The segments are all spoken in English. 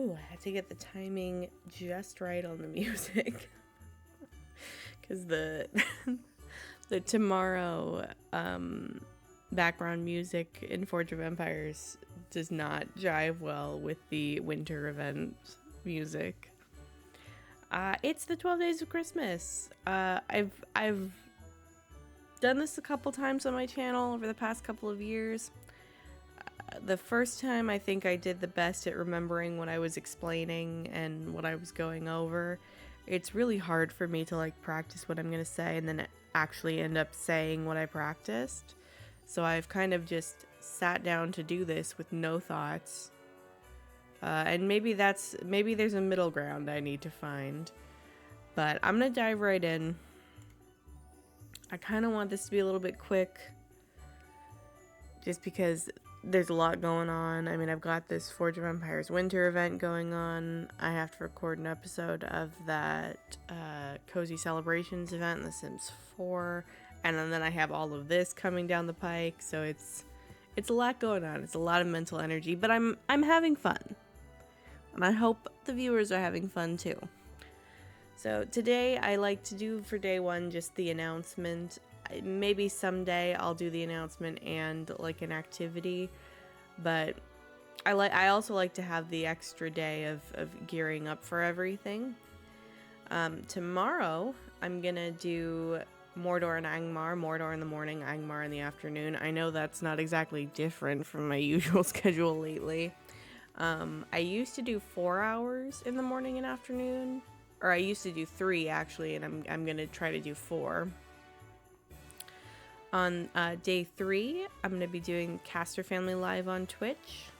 Ooh, I had to get the timing just right on the music. Because the tomorrow background music in Forge of Empires does not jive well with the winter event music. It's the 12 Days of Christmas. I've done this a couple times on my channel over the past couple of years. The first time I think I did the best at remembering what I was explaining and what I was going over. It's really hard for me to practice what I'm going to say and then actually end up saying what I practiced. So I've kind of just sat down to do this with no thoughts. And maybe there's a middle ground I need to find. But I'm going to dive right in. I kind of want this to be a little bit quick. Just because there's a lot going on. I mean, I've got this Forge of Empires winter event going on. I have to record an episode of that Cozy Celebrations event in The Sims 4. And then I have all of this coming down the pike. So it's a lot going on. It's a lot of mental energy. But I'm having fun. And I hope the viewers are having fun too. So today I like to do for day one just the announcement. Maybe someday I'll do the announcement and an activity, but I also like to have the extra day of gearing up for everything. Tomorrow I'm gonna do Mordor and Angmar. Mordor in the morning, Angmar in the afternoon. I know that's not exactly different from my usual schedule lately. I used to do 4 hours in the morning and afternoon, or I used to do 3 actually, and I'm gonna try to do 4. On day 3, I'm going to be doing Caster Family Live on Twitch.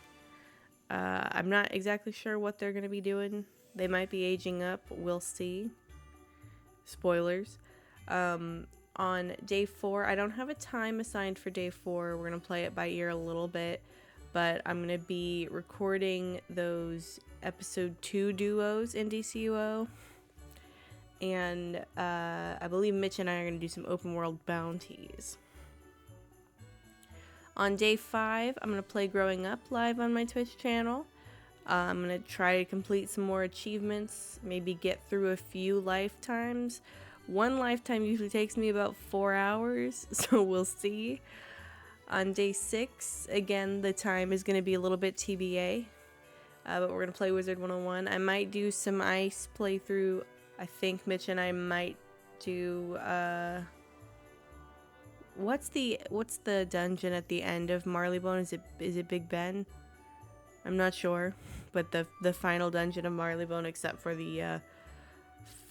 I'm not exactly sure what they're going to be doing. They might be aging up. We'll see. Spoilers. On day 4, I don't have a time assigned for day 4. We're going to play it by ear a little bit. But I'm going to be recording those episode 2 duos in DCUO. And I believe Mitch and I are going to do some open world bounties. On day 5, I'm going to play Growing Up live on my Twitch channel. I'm going to try to complete some more achievements, maybe get through a few lifetimes. One lifetime usually takes me about 4 hours, so we'll see. On day 6, again, the time is going to be a little bit TBA, but we're going to play Wizard 101. I might do some ice playthrough. I think Mitch and I might do, what's the dungeon at the end of Marleybone? Is it Big Ben? I'm not sure, but the final dungeon of Marleybone, except for the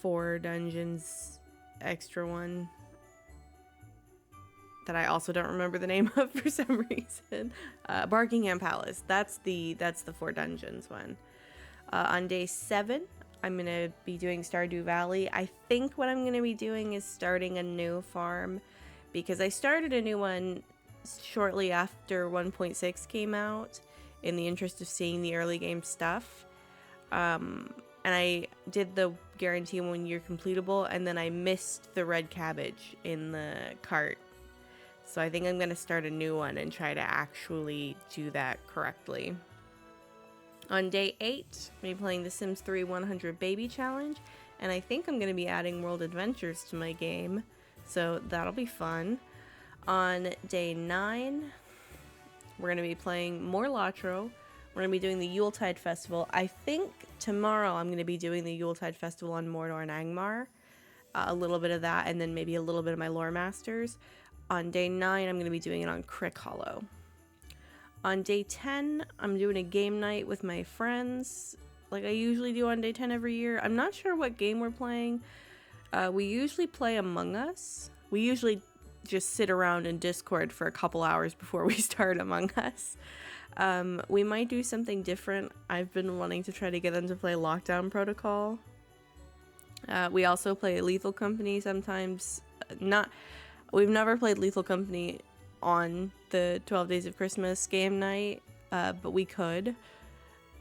4 dungeons extra one that I also don't remember the name of for some reason. Barkingham Palace. That's the 4 dungeons one. On day 7, I'm going to be doing Stardew Valley. I think what I'm going to be doing is starting a new farm, because I started a new one shortly after 1.6 came out in the interest of seeing the early game stuff. And I did the guarantee 1 year completable, and then I missed the red cabbage in the cart. So I think I'm going to start a new one and try to actually do that correctly. On day 8, I'm going to be playing The Sims 3 100 Baby Challenge, and I think I'm going to be adding World Adventures to my game, so that'll be fun. On day 9, we're going to be playing more Latro. We're going to be doing the Yuletide Festival. I think tomorrow I'm going to be doing the Yuletide Festival on Mordor and Angmar. A little bit of that, and then maybe a little bit of my Lore Masters. On day 9, I'm going to be doing it on Crick Hollow. On day 10, I'm doing a game night with my friends, like I usually do on day 10 every year. I'm not sure what game we're playing. We usually play Among Us. We usually just sit around in Discord for a couple hours before we start Among Us. We might do something different. I've been wanting to try to get them to play Lockdown Protocol. We also play Lethal Company sometimes. We've never played Lethal Company on the 12 Days of Christmas game night, but we could.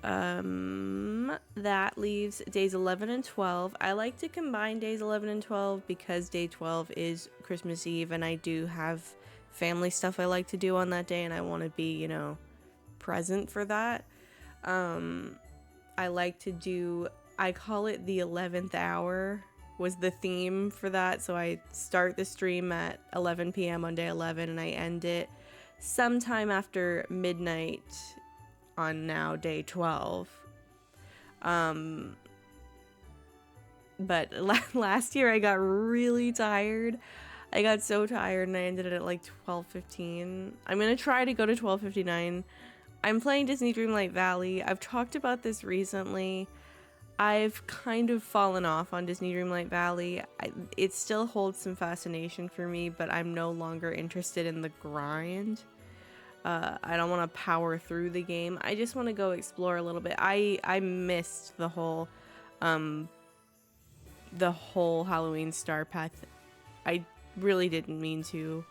That leaves days 11 and 12. I like to combine days 11 and 12 because day 12 is Christmas Eve, and I do have family stuff I like to do on that day, and I want to be, present for that. I like to do, I call it the 11th hour was the theme for that. So I start the stream at 11 p.m. on day 11 and I end it sometime after midnight on now day 12. But last year I got really tired. I got so tired and I ended it at like 12:15. I'm gonna try to go to 12:59. I'm playing Disney Dreamlight Valley. I've talked about this recently. I've kind of fallen off on Disney Dreamlight Valley. It still holds some fascination for me, but I'm no longer interested in the grind. I don't want to power through the game. I just want to go explore a little bit. I missed the whole Halloween Star Path. I really didn't mean to,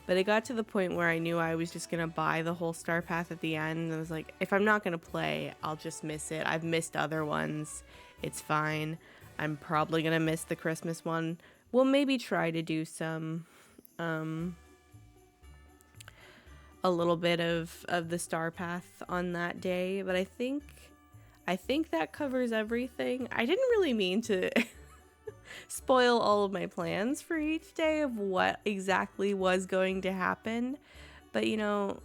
but it got to the point where I knew I was just gonna buy the whole Star Path at the end. I was like, if I'm not gonna play, I'll just miss it. I've missed other ones. It's fine. I'm probably gonna miss the Christmas one. We'll maybe try to do some a little bit of the Star Path on that day, but I think that covers everything. I didn't really mean to spoil all of my plans for each day of what exactly was going to happen, but you know,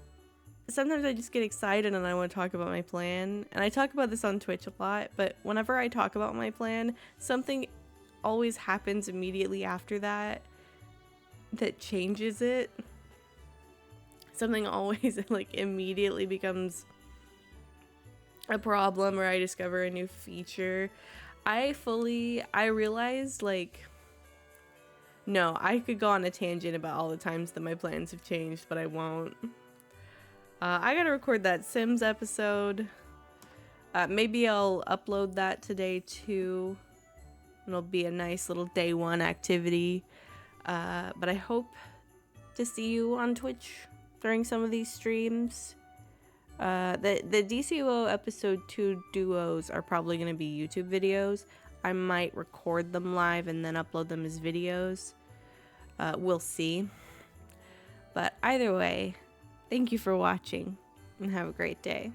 sometimes I just get excited and I want to talk about my plan, and I talk about this on Twitch a lot, but whenever I talk about my plan, something always happens immediately after that changes it. Something always like immediately becomes a problem, or I discover a new feature. I realized, like, no, I could go on a tangent about all the times that my plans have changed, but I won't. I gotta record that Sims episode. Maybe I'll upload that today too. It'll be a nice little day one activity. But I hope to see you on Twitch during some of these streams. The DCUO episode 2 duos are probably going to be YouTube videos. I might record them live and then upload them as videos. We'll see. But either way, thank you for watching and have a great day.